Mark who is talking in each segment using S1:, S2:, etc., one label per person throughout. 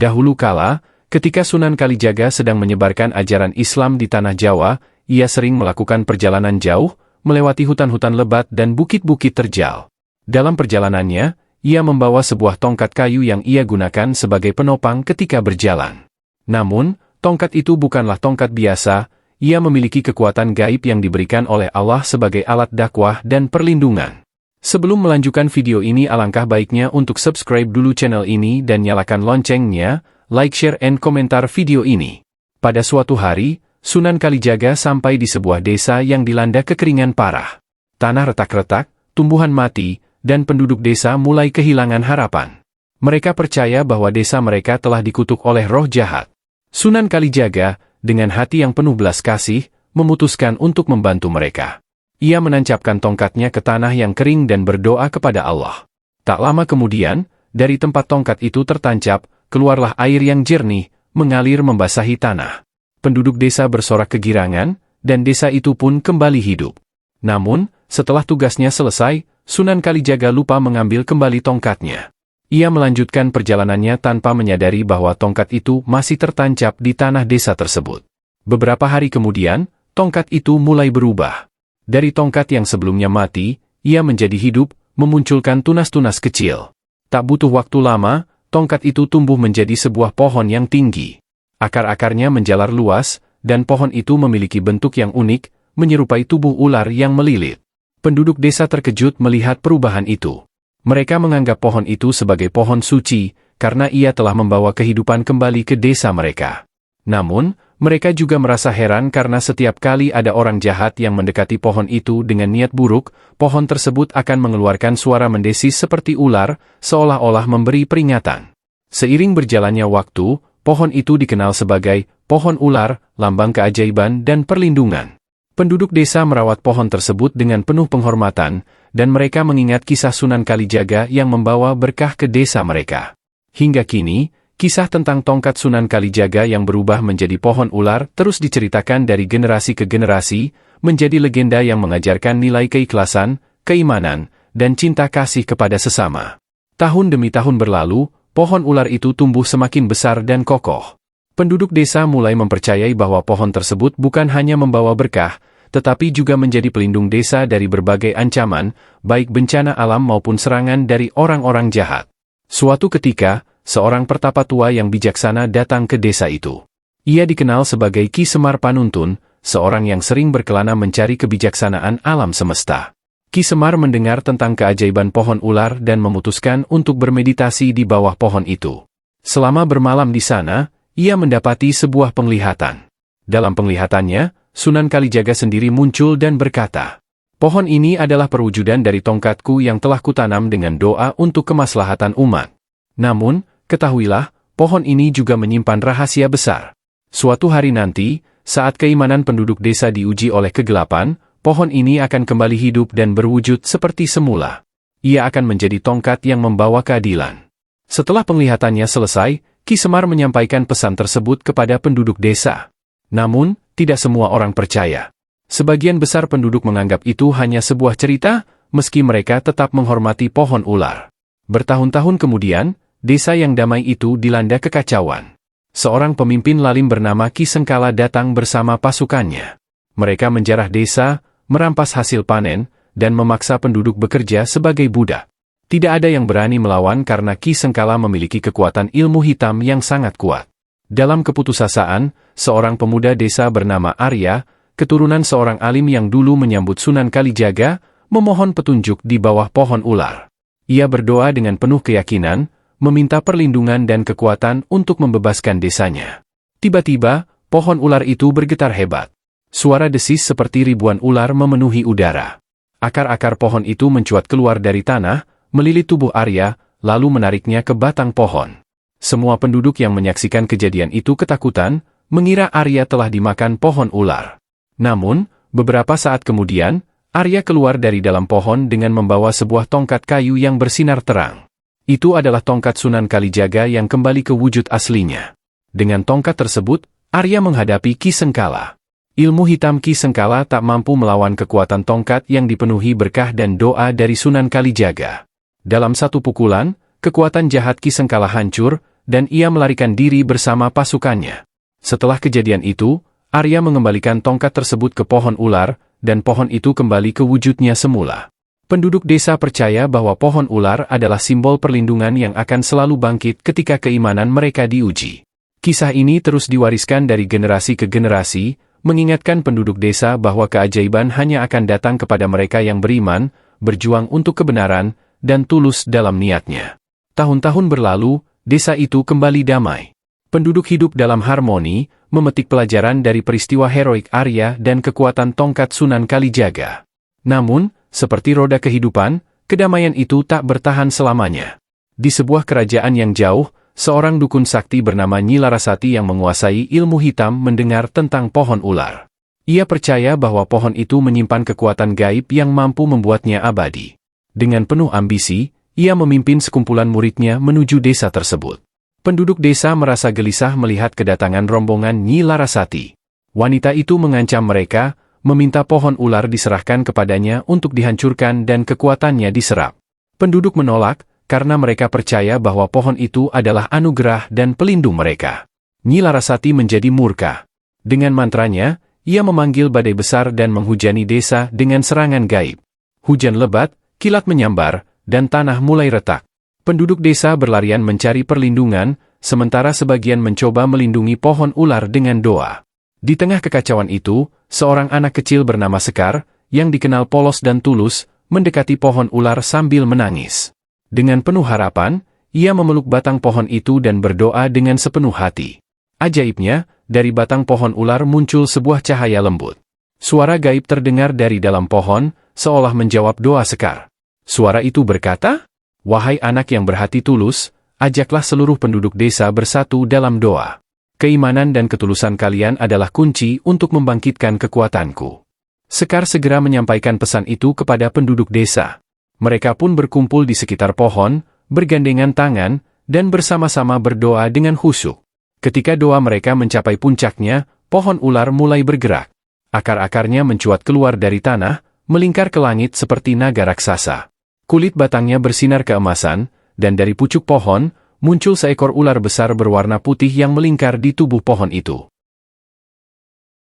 S1: Dahulu kala, ketika Sunan Kalijaga sedang menyebarkan ajaran Islam di tanah Jawa, ia sering melakukan perjalanan jauh, melewati hutan-hutan lebat dan bukit-bukit terjal. Dalam perjalanannya, ia membawa sebuah tongkat kayu yang ia gunakan sebagai penopang ketika berjalan. Namun, tongkat itu bukanlah tongkat biasa, ia memiliki kekuatan gaib yang diberikan oleh Allah sebagai alat dakwah dan perlindungan. Sebelum melanjutkan video ini, alangkah baiknya untuk subscribe dulu channel ini dan nyalakan loncengnya, like, share, and komentar video ini. Pada suatu hari, Sunan Kalijaga sampai di sebuah desa yang dilanda kekeringan parah. Tanah retak-retak, tumbuhan mati, dan penduduk desa mulai kehilangan harapan. Mereka percaya bahwa desa mereka telah dikutuk oleh roh jahat. Sunan Kalijaga, dengan hati yang penuh belas kasih, memutuskan untuk membantu mereka. Ia menancapkan tongkatnya ke tanah yang kering dan berdoa kepada Allah. Tak lama kemudian, dari tempat tongkat itu tertancap, keluarlah air yang jernih, mengalir membasahi tanah. Penduduk desa bersorak kegirangan, dan desa itu pun kembali hidup. Namun, setelah tugasnya selesai, Sunan Kalijaga lupa mengambil kembali tongkatnya. Ia melanjutkan perjalanannya tanpa menyadari bahwa tongkat itu masih tertancap di tanah desa tersebut. Beberapa hari kemudian, tongkat itu mulai berubah. Dari tongkat yang sebelumnya mati, ia menjadi hidup, memunculkan tunas-tunas kecil. Tak butuh waktu lama, tongkat itu tumbuh menjadi sebuah pohon yang tinggi. Akar-akarnya menjalar luas, dan pohon itu memiliki bentuk yang unik, menyerupai tubuh ular yang melilit. Penduduk desa terkejut melihat perubahan itu. Mereka menganggap pohon itu sebagai pohon suci, karena ia telah membawa kehidupan kembali ke desa mereka. Namun, mereka juga merasa heran karena setiap kali ada orang jahat yang mendekati pohon itu dengan niat buruk, pohon tersebut akan mengeluarkan suara mendesis seperti ular, seolah-olah memberi peringatan. Seiring berjalannya waktu, pohon itu dikenal sebagai pohon ular, lambang keajaiban dan perlindungan. Penduduk desa merawat pohon tersebut dengan penuh penghormatan, dan mereka mengingat kisah Sunan Kalijaga yang membawa berkah ke desa mereka. Hingga kini, kisah tentang tongkat Sunan Kalijaga yang berubah menjadi pohon ular terus diceritakan dari generasi ke generasi, menjadi legenda yang mengajarkan nilai keikhlasan, keimanan, dan cinta kasih kepada sesama. Tahun demi tahun berlalu, pohon ular itu tumbuh semakin besar dan kokoh. Penduduk desa mulai mempercayai bahwa pohon tersebut bukan hanya membawa berkah, tetapi juga menjadi pelindung desa dari berbagai ancaman, baik bencana alam maupun serangan dari orang-orang jahat. Suatu ketika, seorang pertapa tua yang bijaksana datang ke desa itu. Ia dikenal sebagai Ki Semar Panuntun, seorang yang sering berkelana mencari kebijaksanaan alam semesta. Ki Semar mendengar tentang keajaiban pohon ular dan memutuskan untuk bermeditasi di bawah pohon itu. Selama bermalam di sana, ia mendapati sebuah penglihatan. Dalam penglihatannya, Sunan Kalijaga sendiri muncul dan berkata, "Pohon ini adalah perwujudan dari tongkatku yang telah kutanam dengan doa untuk kemaslahatan umat. Namun, ketahuilah, pohon ini juga menyimpan rahasia besar. Suatu hari nanti, saat keimanan penduduk desa diuji oleh kegelapan, pohon ini akan kembali hidup dan berwujud seperti semula. Ia akan menjadi tongkat yang membawa keadilan." Setelah penglihatannya selesai, Ki Semar menyampaikan pesan tersebut kepada penduduk desa. Namun, tidak semua orang percaya. Sebagian besar penduduk menganggap itu hanya sebuah cerita, meski mereka tetap menghormati pohon ular. Bertahun-tahun kemudian, desa yang damai itu dilanda kekacauan. Seorang pemimpin lalim bernama Ki Sengkala datang bersama pasukannya. Mereka menjarah desa, merampas hasil panen, dan memaksa penduduk bekerja sebagai budak. Tidak ada yang berani melawan karena Ki Sengkala memiliki kekuatan ilmu hitam yang sangat kuat. Dalam keputusasaan, seorang pemuda desa bernama Arya, keturunan seorang alim yang dulu menyambut Sunan Kalijaga, memohon petunjuk di bawah pohon ular. Ia berdoa dengan penuh keyakinan, meminta perlindungan dan kekuatan untuk membebaskan desanya. Tiba-tiba, pohon ular itu bergetar hebat. Suara desis seperti ribuan ular memenuhi udara. Akar-akar pohon itu mencuat keluar dari tanah, melilit tubuh Arya, lalu menariknya ke batang pohon. Semua penduduk yang menyaksikan kejadian itu ketakutan, mengira Arya telah dimakan pohon ular. Namun, beberapa saat kemudian, Arya keluar dari dalam pohon dengan membawa sebuah tongkat kayu yang bersinar terang. Itu adalah tongkat Sunan Kalijaga yang kembali ke wujud aslinya. Dengan tongkat tersebut, Arya menghadapi Ki Sengkala. Ilmu hitam Ki Sengkala tak mampu melawan kekuatan tongkat yang dipenuhi berkah dan doa dari Sunan Kalijaga. Dalam satu pukulan, kekuatan jahat Ki Sengkala hancur, dan ia melarikan diri bersama pasukannya. Setelah kejadian itu, Arya mengembalikan tongkat tersebut ke pohon ular, dan pohon itu kembali ke wujudnya semula. Penduduk desa percaya bahwa pohon ular adalah simbol perlindungan yang akan selalu bangkit ketika keimanan mereka diuji. Kisah ini terus diwariskan dari generasi ke generasi, mengingatkan penduduk desa bahwa keajaiban hanya akan datang kepada mereka yang beriman, berjuang untuk kebenaran, dan tulus dalam niatnya. Tahun-tahun berlalu, desa itu kembali damai. Penduduk hidup dalam harmoni, memetik pelajaran dari peristiwa heroik Arya dan kekuatan tongkat Sunan Kalijaga. Namun, seperti roda kehidupan, kedamaian itu tak bertahan selamanya. Di sebuah kerajaan yang jauh, seorang dukun sakti bernama Nyi Larasati yang menguasai ilmu hitam mendengar tentang pohon ular. Ia percaya bahwa pohon itu menyimpan kekuatan gaib yang mampu membuatnya abadi. Dengan penuh ambisi, ia memimpin sekumpulan muridnya menuju desa tersebut. Penduduk desa merasa gelisah melihat kedatangan rombongan Nyi Larasati. Wanita itu mengancam mereka, meminta pohon ular diserahkan kepadanya untuk dihancurkan dan kekuatannya diserap. Penduduk menolak, karena mereka percaya bahwa pohon itu adalah anugerah dan pelindung mereka. Nyi Larasati menjadi murka. Dengan mantranya, ia memanggil badai besar dan menghujani desa dengan serangan gaib. Hujan lebat, kilat menyambar, dan tanah mulai retak. Penduduk desa berlarian mencari perlindungan, sementara sebagian mencoba melindungi pohon ular dengan doa. Di tengah kekacauan itu, seorang anak kecil bernama Sekar, yang dikenal polos dan tulus, mendekati pohon ular sambil menangis. Dengan penuh harapan, ia memeluk batang pohon itu dan berdoa dengan sepenuh hati. Ajaibnya, dari batang pohon ular muncul sebuah cahaya lembut. Suara gaib terdengar dari dalam pohon, seolah menjawab doa Sekar. Suara itu berkata, "Wahai anak yang berhati tulus, ajaklah seluruh penduduk desa bersatu dalam doa. Keimanan dan ketulusan kalian adalah kunci untuk membangkitkan kekuatanku." Sekar segera menyampaikan pesan itu kepada penduduk desa. Mereka pun berkumpul di sekitar pohon, bergandengan tangan, dan bersama-sama berdoa dengan khusyuk. Ketika doa mereka mencapai puncaknya, pohon ular mulai bergerak. Akar-akarnya mencuat keluar dari tanah, melingkar ke langit seperti naga raksasa. Kulit batangnya bersinar keemasan, dan dari pucuk pohon, muncul seekor ular besar berwarna putih yang melingkar di tubuh pohon itu.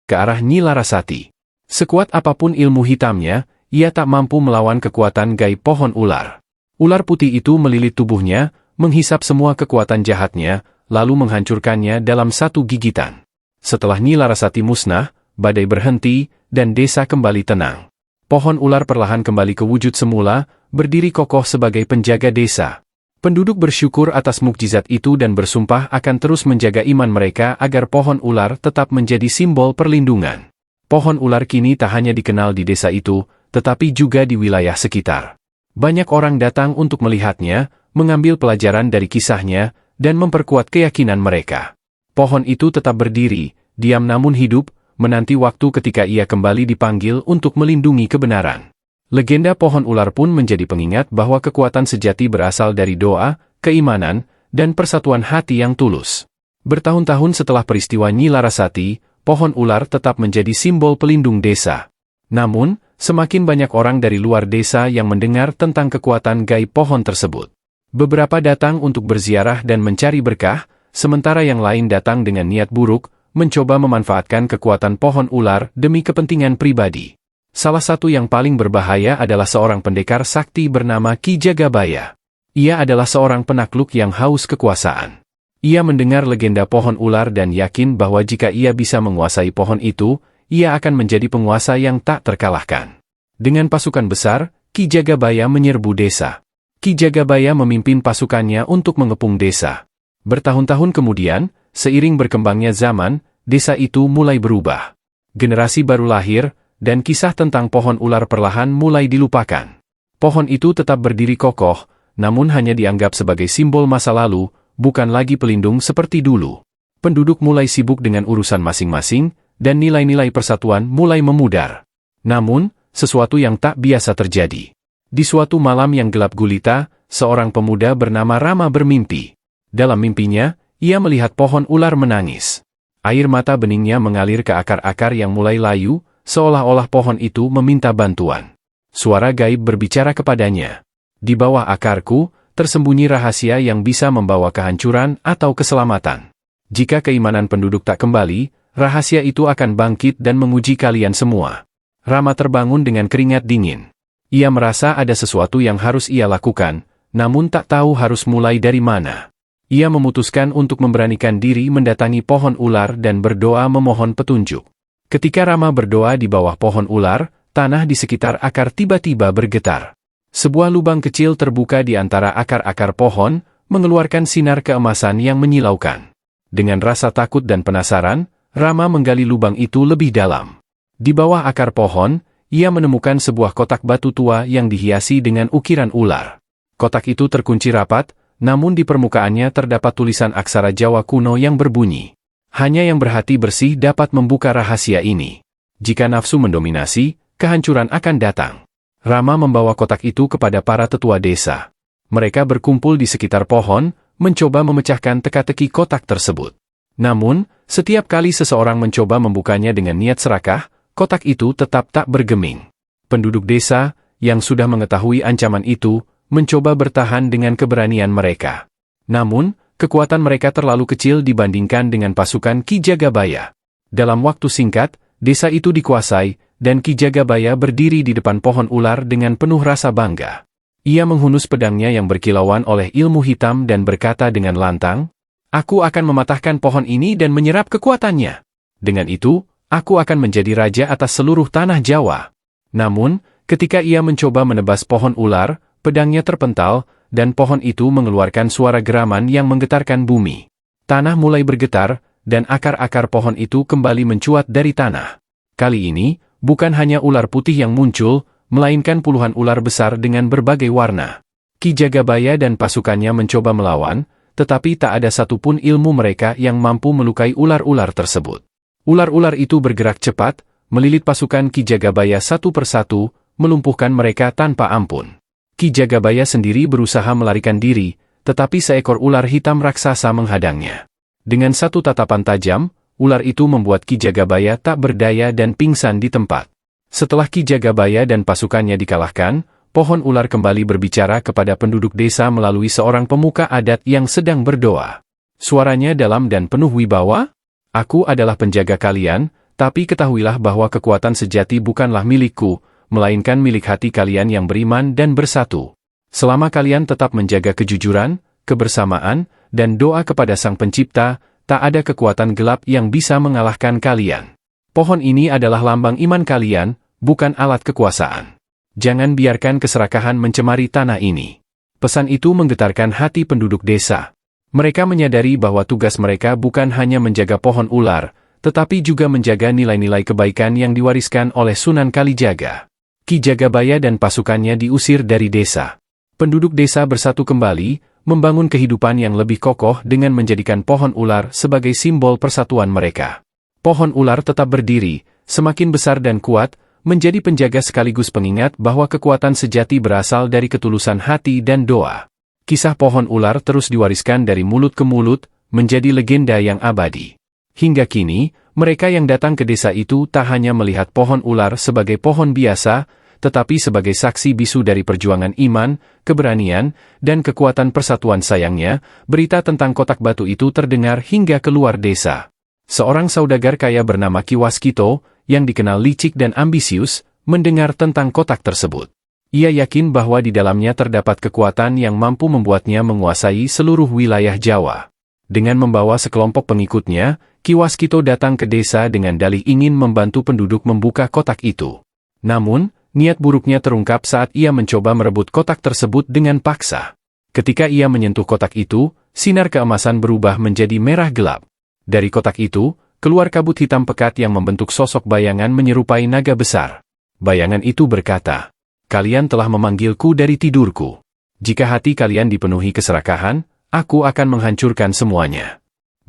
S1: Ke arah Nyi Larasati. Sekuat apapun ilmu hitamnya, ia tak mampu melawan kekuatan gaib pohon ular. Ular putih itu melilit tubuhnya, menghisap semua kekuatan jahatnya, lalu menghancurkannya dalam satu gigitan. Setelah Nyi Larasati musnah, badai berhenti, dan desa kembali tenang. Pohon ular perlahan kembali ke wujud semula, berdiri kokoh sebagai penjaga desa. Penduduk bersyukur atas mukjizat itu dan bersumpah akan terus menjaga iman mereka agar pohon ular tetap menjadi simbol perlindungan. Pohon ular kini tak hanya dikenal di desa itu, tetapi juga di wilayah sekitar. Banyak orang datang untuk melihatnya, mengambil pelajaran dari kisahnya, dan memperkuat keyakinan mereka. Pohon itu tetap berdiri, diam namun hidup, menanti waktu ketika ia kembali dipanggil untuk melindungi kebenaran. Legenda pohon ular pun menjadi pengingat bahwa kekuatan sejati berasal dari doa, keimanan, dan persatuan hati yang tulus. Bertahun-tahun setelah peristiwa Nyi Larasati, pohon ular tetap menjadi simbol pelindung desa. Namun, semakin banyak orang dari luar desa yang mendengar tentang kekuatan gaib pohon tersebut. Beberapa datang untuk berziarah dan mencari berkah, sementara yang lain datang dengan niat buruk, mencoba memanfaatkan kekuatan pohon ular demi kepentingan pribadi. Salah satu yang paling berbahaya adalah seorang pendekar sakti bernama Ki Jagabaya. Ia adalah seorang penakluk yang haus kekuasaan. Ia mendengar legenda pohon ular dan yakin bahwa jika ia bisa menguasai pohon itu, ia akan menjadi penguasa yang tak terkalahkan. Dengan pasukan besar, Ki Jagabaya menyerbu desa. Ki Jagabaya memimpin pasukannya untuk mengepung desa. Bertahun-tahun kemudian, seiring berkembangnya zaman, desa itu mulai berubah. Generasi baru lahir, dan kisah tentang pohon ular perlahan mulai dilupakan. Pohon itu tetap berdiri kokoh, namun hanya dianggap sebagai simbol masa lalu, bukan lagi pelindung seperti dulu. Penduduk mulai sibuk dengan urusan masing-masing, dan nilai-nilai persatuan mulai memudar. Namun, sesuatu yang tak biasa terjadi. Di suatu malam yang gelap gulita, seorang pemuda bernama Rama bermimpi. Dalam mimpinya, ia melihat pohon ular menangis. Air mata beningnya mengalir ke akar-akar yang mulai layu, seolah-olah pohon itu meminta bantuan. Suara gaib berbicara kepadanya. Di bawah akarku, tersembunyi rahasia yang bisa membawa kehancuran atau keselamatan. Jika keimanan penduduk tak kembali, rahasia itu akan bangkit dan menguji kalian semua. Rama terbangun dengan keringat dingin. Ia merasa ada sesuatu yang harus ia lakukan, namun tak tahu harus mulai dari mana. Ia memutuskan untuk memberanikan diri mendatangi pohon ular dan berdoa memohon petunjuk. Ketika Rama berdoa di bawah pohon ular, tanah di sekitar akar tiba-tiba bergetar. Sebuah lubang kecil terbuka di antara akar-akar pohon, mengeluarkan sinar keemasan yang menyilaukan. Dengan rasa takut dan penasaran, Rama menggali lubang itu lebih dalam. Di bawah akar pohon, ia menemukan sebuah kotak batu tua yang dihiasi dengan ukiran ular. Kotak itu terkunci rapat, namun di permukaannya terdapat tulisan aksara Jawa kuno yang berbunyi, "Hanya yang berhati bersih dapat membuka rahasia ini. Jika nafsu mendominasi, kehancuran akan datang." Rama membawa kotak itu kepada para tetua desa. Mereka berkumpul di sekitar pohon, mencoba memecahkan teka-teki kotak tersebut. Namun, setiap kali seseorang mencoba membukanya dengan niat serakah, kotak itu tetap tak bergeming. Penduduk desa, yang sudah mengetahui ancaman itu, mencoba bertahan dengan keberanian mereka. Namun, kekuatan mereka terlalu kecil dibandingkan dengan pasukan Ki Jagabaya. Dalam waktu singkat, desa itu dikuasai, dan Ki Jagabaya berdiri di depan pohon ular dengan penuh rasa bangga. Ia menghunus pedangnya yang berkilauan oleh ilmu hitam dan berkata dengan lantang, "Aku akan mematahkan pohon ini dan menyerap kekuatannya. Dengan itu, aku akan menjadi raja atas seluruh tanah Jawa." Namun, ketika ia mencoba menebas pohon ular, pedangnya terpental, dan pohon itu mengeluarkan suara geraman yang menggetarkan bumi. Tanah mulai bergetar, dan akar-akar pohon itu kembali mencuat dari tanah. Kali ini, bukan hanya ular putih yang muncul, melainkan puluhan ular besar dengan berbagai warna. Ki Jagabaya dan pasukannya mencoba melawan, tetapi tak ada satupun ilmu mereka yang mampu melukai ular-ular tersebut. Ular-ular itu bergerak cepat, melilit pasukan Ki Jagabaya satu persatu, melumpuhkan mereka tanpa ampun. Ki Jagabaya sendiri berusaha melarikan diri, tetapi seekor ular hitam raksasa menghadangnya. Dengan satu tatapan tajam, ular itu membuat Ki Jagabaya tak berdaya dan pingsan di tempat. Setelah Ki Jagabaya dan pasukannya dikalahkan, pohon ular kembali berbicara kepada penduduk desa melalui seorang pemuka adat yang sedang berdoa. Suaranya dalam dan penuh wibawa, "Aku adalah penjaga kalian, tapi ketahuilah bahwa kekuatan sejati bukanlah milikku, melainkan milik hati kalian yang beriman dan bersatu. Selama kalian tetap menjaga kejujuran, kebersamaan, dan doa kepada Sang Pencipta, tak ada kekuatan gelap yang bisa mengalahkan kalian. Pohon ini adalah lambang iman kalian, bukan alat kekuasaan. Jangan biarkan keserakahan mencemari tanah ini." Pesan itu menggetarkan hati penduduk desa. Mereka menyadari bahwa tugas mereka bukan hanya menjaga pohon ular, tetapi juga menjaga nilai-nilai kebaikan yang diwariskan oleh Sunan Kalijaga. Ki Jagabaya dan pasukannya diusir dari desa. Penduduk desa bersatu kembali, membangun kehidupan yang lebih kokoh dengan menjadikan pohon ular sebagai simbol persatuan mereka. Pohon ular tetap berdiri, semakin besar dan kuat, menjadi penjaga sekaligus pengingat bahwa kekuatan sejati berasal dari ketulusan hati dan doa. Kisah pohon ular terus diwariskan dari mulut ke mulut, menjadi legenda yang abadi. Hingga kini, mereka yang datang ke desa itu tak hanya melihat pohon ular sebagai pohon biasa, tetapi sebagai saksi bisu dari perjuangan iman, keberanian, dan kekuatan persatuan. Sayangnya, berita tentang kotak batu itu terdengar hingga keluar desa. Seorang saudagar kaya bernama Ki Waskito, yang dikenal licik dan ambisius, mendengar tentang kotak tersebut. Ia yakin bahwa di dalamnya terdapat kekuatan yang mampu membuatnya menguasai seluruh wilayah Jawa. Dengan membawa sekelompok pengikutnya, Ki Waskito datang ke desa dengan dalih ingin membantu penduduk membuka kotak itu. Namun, niat buruknya terungkap saat ia mencoba merebut kotak tersebut dengan paksa. Ketika ia menyentuh kotak itu, sinar keemasan berubah menjadi merah gelap. Dari kotak itu, keluar kabut hitam pekat yang membentuk sosok bayangan menyerupai naga besar. Bayangan itu berkata, "Kalian telah memanggilku dari tidurku. Jika hati kalian dipenuhi keserakahan, aku akan menghancurkan semuanya."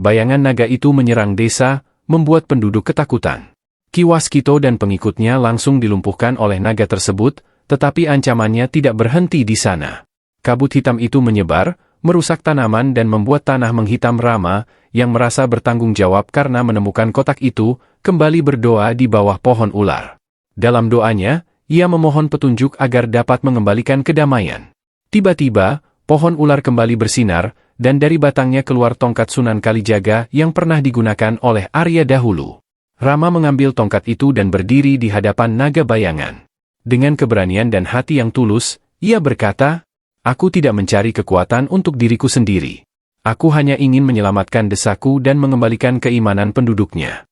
S1: Bayangan naga itu menyerang desa, membuat penduduk ketakutan. Ki Waskito dan pengikutnya langsung dilumpuhkan oleh naga tersebut, tetapi ancamannya tidak berhenti di sana. Kabut hitam itu menyebar, merusak tanaman dan membuat tanah menghitam. Rama, yang merasa bertanggung jawab karena menemukan kotak itu, kembali berdoa di bawah pohon ular. Dalam doanya, ia memohon petunjuk agar dapat mengembalikan kedamaian. Tiba-tiba, pohon ular kembali bersinar, dan dari batangnya keluar tongkat Sunan Kalijaga yang pernah digunakan oleh Arya dahulu. Rama mengambil tongkat itu dan berdiri di hadapan naga bayangan. Dengan keberanian dan hati yang tulus, ia berkata, "Aku tidak mencari kekuatan untuk diriku sendiri. Aku hanya ingin menyelamatkan desaku dan mengembalikan keimanan penduduknya.